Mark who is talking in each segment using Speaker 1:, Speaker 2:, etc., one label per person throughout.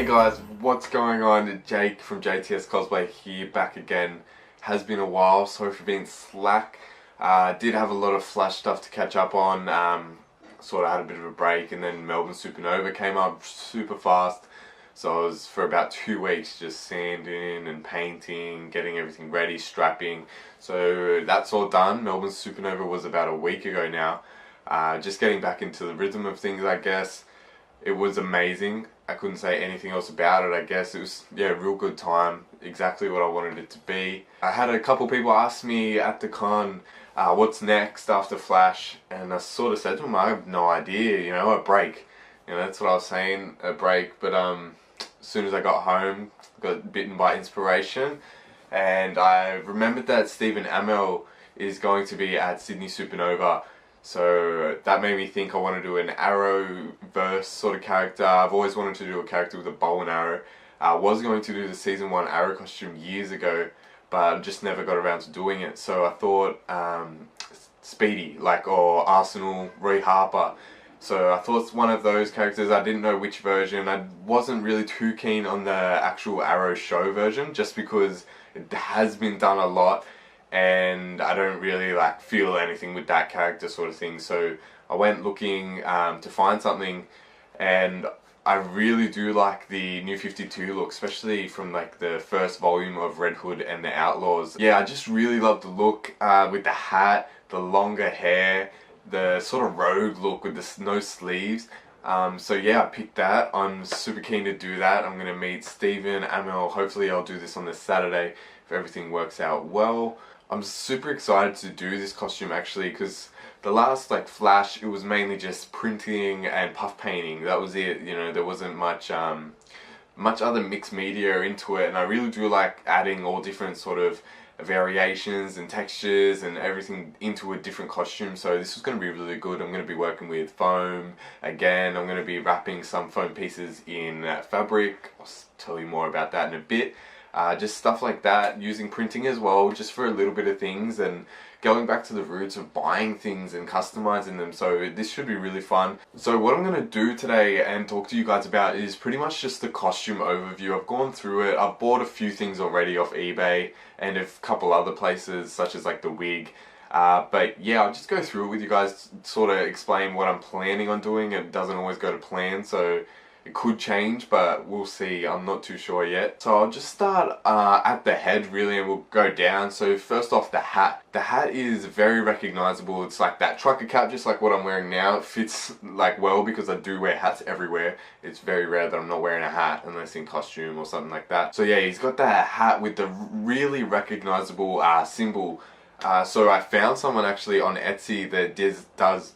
Speaker 1: Hey guys, what's going on? Jake from JTS Cosplay here, back again. Has been a while, sorry for being slack. Did have a lot of Flash stuff to catch up on. Sort of had a bit of a break, and then Melbourne Supernova came up super fast. So I was for about 2 weeks just sanding and painting, getting everything ready, strapping. So that's all done. Melbourne Supernova was about a week ago now. Just getting back into the rhythm of things, I guess. It was amazing. I couldn't say anything else about it, I guess. It was, yeah, a real good time. Exactly what I wanted it to be. I had a couple people ask me at the con, what's next after Flash? And I sort of said to them, I have no idea, you know, a break. You know, that's what I was saying, a break. But as soon as I got home, got bitten by inspiration. And I remembered that Stephen Amell is going to be at Sydney Supernova. So that made me think I want to do an Arrowverse sort of character. I've always wanted to do a character with a bow and arrow. I was going to do the season 1 Arrow costume years ago, but I just never got around to doing it. So I thought Speedy, or Arsenal, Roy Harper. So I thought it's one of those characters. I didn't know which version. I wasn't really too keen on the actual Arrow show version, just because it has been done a lot. And I don't really feel anything with that character sort of thing. So I went looking to find something, and I really do like the New 52 look, especially from the first volume of Red Hood and the Outlaws. Yeah, I just really love the look with the hat, the longer hair, the sort of rogue look with the no sleeves. So yeah, I picked that. I'm super keen to do that. I'm gonna meet Stephen Amell. Hopefully I'll do this on this Saturday if everything works out well. I'm super excited to do this costume actually, because the last Flash, it was mainly just printing and puff painting. That was it, you know, there wasn't much other mixed media into it, and I really do like adding all different sort of variations and textures and everything into a different costume. So this is going to be really good. I'm going to be working with foam again. I'm going to be wrapping some foam pieces in fabric. I'll tell you more about that in a bit. Just stuff like that, using printing as well, just for a little bit of things, and going back to the roots of buying things and customizing them. So this should be really fun. So what I'm going to do today and talk to you guys about is pretty much just the costume overview. I've gone through it. I've bought a few things already off eBay and a couple other places, such as the wig. But yeah, I'll just go through it with you guys, sort of explain what I'm planning on doing. It doesn't always go to plan, so it could change, but we'll see. I'm not too sure yet. So I'll just start at the head really, and we'll go down. So first off, the hat. The hat is very recognizable. It's like that trucker cap, just like what I'm wearing now. It fits well because I do wear hats everywhere. It's very rare that I'm not wearing a hat unless in costume or something like that. So yeah, he's got that hat with the really recognizable symbol. So I found someone actually on Etsy that does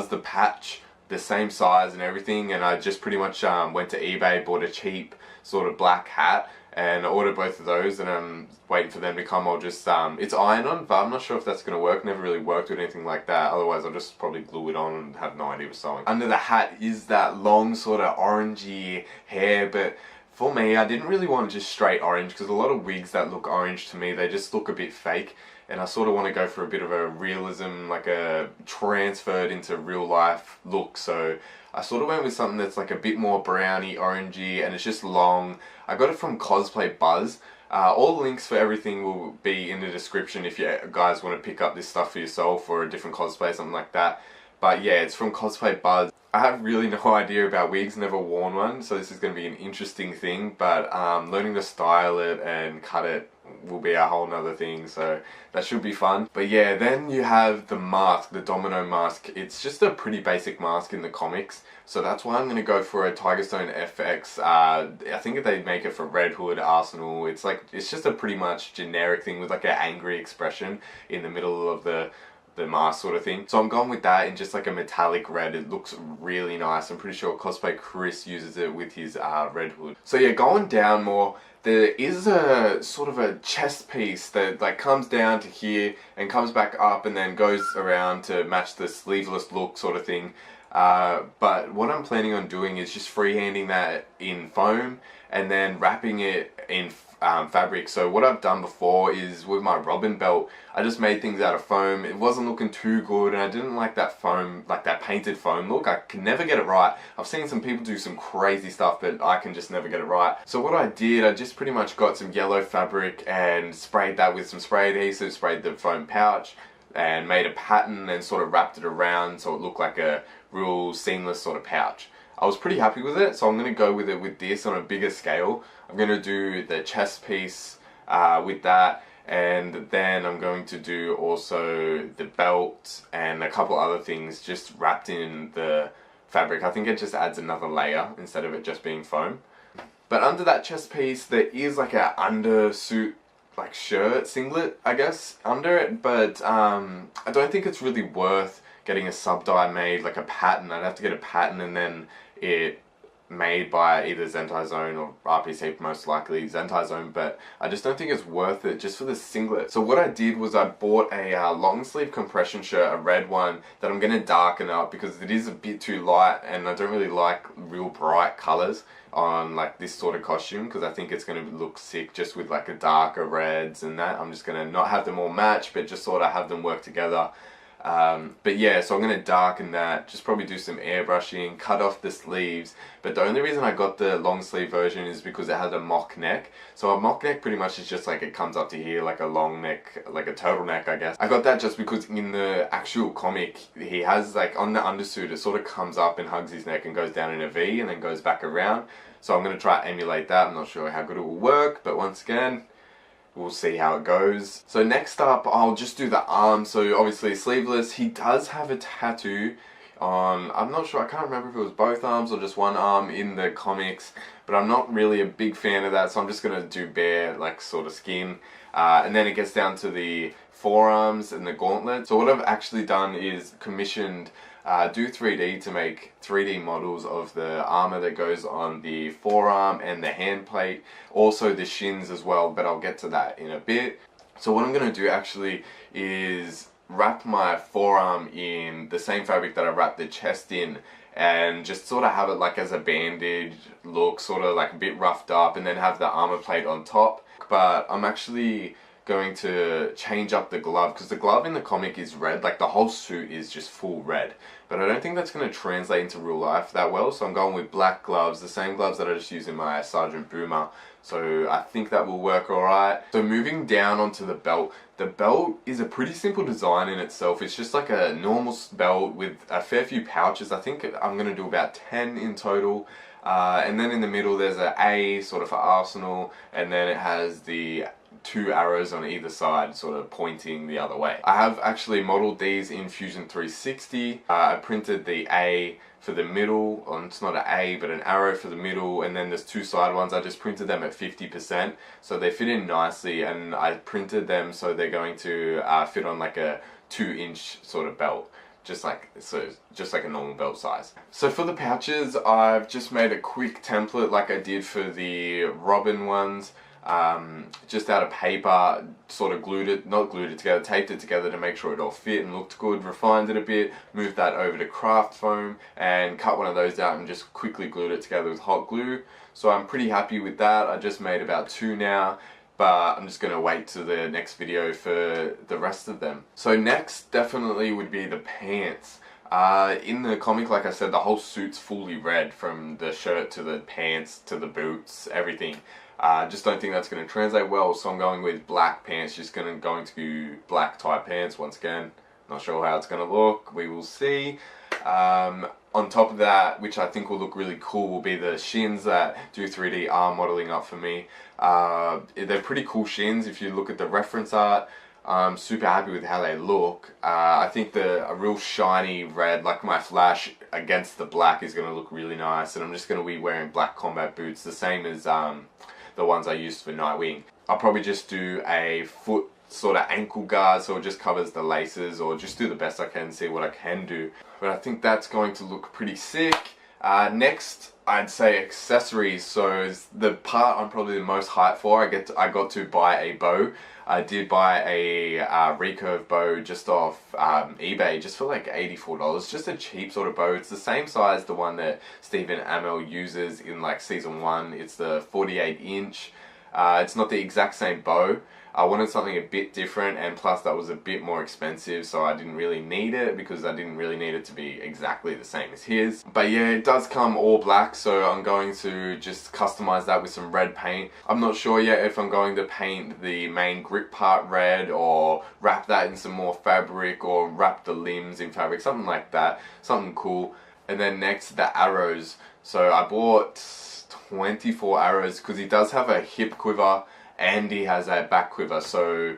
Speaker 1: the patch the same size and everything, and I just pretty much went to eBay, bought a cheap sort of black hat, and ordered both of those, and I'm waiting for them to come. I'll just it's iron-on, but I'm not sure if that's going to work. Never really worked with anything like that. Otherwise I'll just probably glue it on and have no idea what's sewing. Under the hat is that long sort of orangey hair, but for me, I didn't really want just straight orange, because a lot of wigs that look orange to me, they just look a bit fake. And I sort of want to go for a bit of a realism, a transferred into real life look. So I sort of went with something that's a bit more browny, orangey, and it's just long. I got it from Cosplay Buzz. All the links for everything will be in the description if you guys want to pick up this stuff for yourself or a different cosplay, something like that. But yeah, it's from Cosplay Buzz. I have really no idea about wigs, never worn one, so this is going to be an interesting thing, but learning to style it and cut it will be a whole nother thing, so that should be fun. But yeah, then you have the mask, the Domino mask. It's just a pretty basic mask in the comics, so that's why I'm going to go for a Tigerstone FX. I think they make it for Red Hood, Arsenal. It's just a pretty much generic thing with an angry expression in the middle of the mask sort of thing. So I'm going with that in just a metallic red. It looks really nice. I'm pretty sure Cosplay Chris uses it with his Red Hood. So yeah, going down more, there is a sort of a chest piece that comes down to here and comes back up and then goes around to match the sleeveless look sort of thing. But what I'm planning on doing is just freehanding that in foam and then wrapping it in fabric. So what I've done before is with my Robin belt, I just made things out of foam. It wasn't looking too good, and I didn't like that foam, like that painted foam look. I can never get it right. I've seen some people do some crazy stuff, but I can just never get it right. So what I did, I just pretty much got some yellow fabric and sprayed that with some spray adhesive, sprayed the foam pouch, and made a pattern and sort of wrapped it around so it looked like a real seamless sort of pouch. I was pretty happy with it, so I'm going to go with it with this on a bigger scale. I'm going to do the chest piece with that, and then I'm going to do also the belt and a couple other things just wrapped in the fabric. I think it just adds another layer instead of it just being foam. But under that chest piece there is like a undersuit, like shirt, singlet I guess, under it, but I don't think it's really worth getting a sub-dye made, like a pattern. I'd have to get a pattern and then it made by either Zentai Zone or RPC, most likely Zentai Zone, but I just don't think it's worth it just for the singlet. So what I did was I bought a long sleeve compression shirt, a red one, that I'm going to darken up because it is a bit too light and I don't really like real bright colours on like this sort of costume, because I think it's going to look sick just with like a darker reds and that. I'm just going to not have them all match, but just sort of have them work together. But yeah, so I'm going to darken that, just probably do some airbrushing, cut off the sleeves. But the only reason I got the long sleeve version is because it has a mock neck. So a mock neck pretty much is just like it comes up to here like a long neck, like a turtleneck I guess. I got that just because in the actual comic he has like on the undersuit it sort of comes up and hugs his neck and goes down in a V and then goes back around. So I'm going to try to emulate that. I'm not sure how good it will work, but once again, we'll see how it goes. So next up, I'll just do the arm. So obviously sleeveless. He does have a tattoo on, I'm not sure, I can't remember if it was both arms or just one arm in the comics, but I'm not really a big fan of that, so I'm just going to do bare, like, sort of skin. And then it gets down to the forearms and the gauntlet. So what I've actually done is commissioned Do 3D to make 3D models of the armor that goes on the forearm and the hand plate, also the shins as well, but I'll get to that in a bit. So what I'm going to do actually is wrap my forearm in the same fabric that I wrapped the chest in, and just sort of have it like as a bandage look, sort of like a bit roughed up, and then have the armor plate on top. But I'm actually going to change up the glove, because the glove in the comic is red, like the whole suit is just full red, but I don't think that's going to translate into real life that well, so I'm going with black gloves, the same gloves that I just used in my Sergeant Boomer, so I think that will work alright. So moving down onto the belt is a pretty simple design in itself. It's just like a normal belt with a fair few pouches. I think I'm going to do about 10 in total. And then in the middle there's an A sort of for Arsenal, and then it has the 2 arrows on either side sort of pointing the other way. I have actually modeled these in Fusion 360. I printed the A for the middle, it's not an A but an arrow for the middle, and then there's 2 side ones. I just printed them at 50% so they fit in nicely, and I printed them so they're going to fit on like a 2-inch sort of belt. Just like a normal belt size. So for the pouches, I've just made a quick template like I did for the Robin ones, just out of paper, sort of taped it together to make sure it all fit and looked good, refined it a bit, moved that over to craft foam and cut one of those out and just quickly glued it together with hot glue. So I'm pretty happy with that. I just made about 2 now, but I'm just going to wait to the next video for the rest of them. So next definitely would be the pants. In the comic, like I said, the whole suit's fully red, from the shirt to the pants to the boots, everything. Just don't think that's going to translate well, so I'm going with black pants, just going to be black tie pants once again. Not sure how it's going to look, we will see. On top of that, which I think will look really cool, will be the shins that Do 3D are modeling up for me. They're pretty cool shins if you look at the reference art. I'm super happy with how they look. I think a real shiny red, like my Flash, against the black is going to look really nice, and I'm just going to be wearing black combat boots, the same as the ones I used for Nightwing. I'll probably just do a foot sort of ankle guard, so it just covers the laces, or just do the best I can, see what I can do. But I think that's going to look pretty sick. Next, I'd say accessories. So the part I'm probably the most hyped for, I got to buy a bow. I did buy a recurve bow just off eBay, just for like $84. Just a cheap sort of bow. It's the same size, the one that Stephen Amell uses in like season 1. It's the 48 inch. It's not the exact same bow. I wanted something a bit different, and plus that was a bit more expensive, so I didn't really need it because I didn't really need it to be exactly the same as his. But yeah, it does come all black, so I'm going to just customize that with some red paint. I'm not sure yet if I'm going to paint the main grip part red or wrap that in some more fabric or wrap the limbs in fabric, something like that, something cool. And then next, the arrows. So I bought 24 arrows because he does have a hip quiver and he has a back quiver, so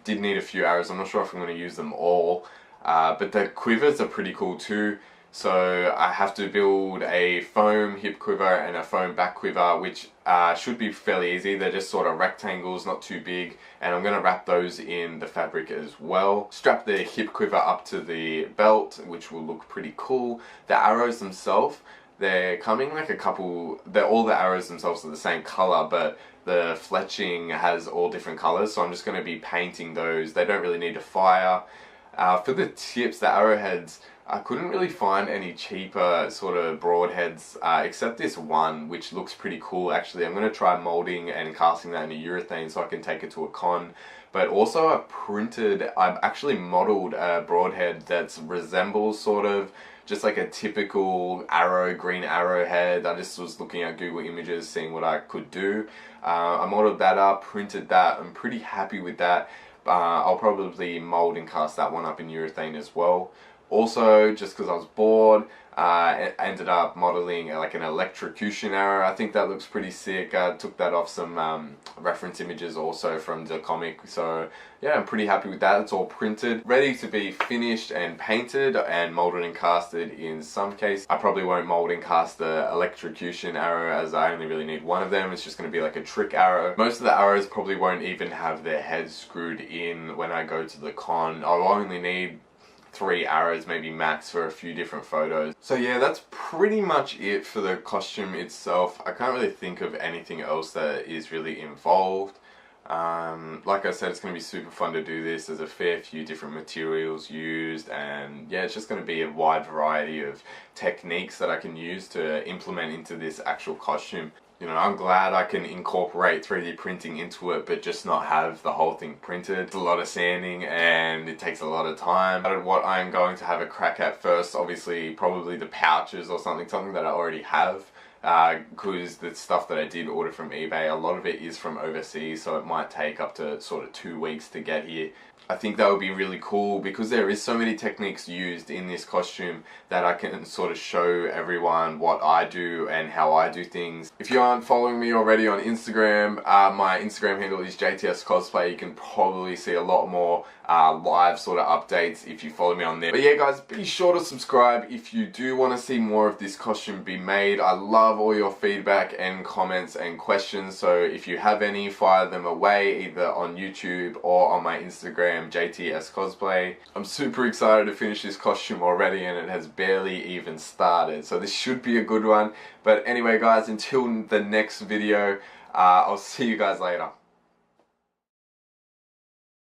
Speaker 1: did need a few arrows. I'm not sure if I'm going to use them all, but the quivers are pretty cool too. So I have to build a foam hip quiver and a foam back quiver, which should be fairly easy. They're just sort of rectangles, not too big, and I'm going to wrap those in the fabric as well. Strap the hip quiver up to the belt, which will look pretty cool. The arrows themselves, they're coming like a couple, all the arrows themselves are the same color, but the fletching has all different colors, so I'm just going to be painting those. They don't really need to fire. For the tips, the arrowheads, I couldn't really find any cheaper sort of broadheads except this one, which looks pretty cool actually. I'm going to try molding and casting that in a urethane so I can take it to a con. But also I've actually modeled a broadhead that resembles sort of just like a typical green arrowhead. I just was looking at Google Images, seeing what I could do. I modeled that up, printed that. I'm pretty happy with that. I'll probably mold and cast that one up in urethane as well. Also, just because I was bored, I ended up modeling like an electrocution arrow. I think that looks pretty sick. I took that off some reference images also from the comic. So yeah, I'm pretty happy with that. It's all printed, ready to be finished and painted and molded and casted in some case. I probably won't mold and cast the electrocution arrow as I only really need one of them. It's just going to be like a trick arrow. Most of the arrows probably won't even have their heads screwed in when I go to the con. I'll only need 3 arrows maybe max for a few different photos. So yeah, that's pretty much it for the costume itself. I can't really think of anything else that is really involved. Like I said, it's going to be super fun to do this. There's a fair few different materials used, and yeah, it's just going to be a wide variety of techniques that I can use to implement into this actual costume. You know, I'm glad I can incorporate 3D printing into it, but just not have the whole thing printed. It's a lot of sanding and it takes a lot of time. What I'm going to have a crack at first, obviously, probably the pouches or something that I already have. Because the stuff that I did order from eBay, a lot of it is from overseas, so it might take up to sort of 2 weeks to get here. I think that would be really cool because there is so many techniques used in this costume that I can sort of show everyone what I do and how I do things. If you aren't following me already on Instagram, my Instagram handle is JTS Cosplay. You can probably see a lot more live sort of updates if you follow me on there. But yeah guys, be sure to subscribe if you do want to see more of this costume be made. I love all your feedback and comments and questions, so if you have any, fire them away either on YouTube or on my Instagram, JTS Cosplay. I'm super excited to finish this costume already, and it has barely even started, so this should be a good one. But anyway guys, until the next video, I'll see you guys later.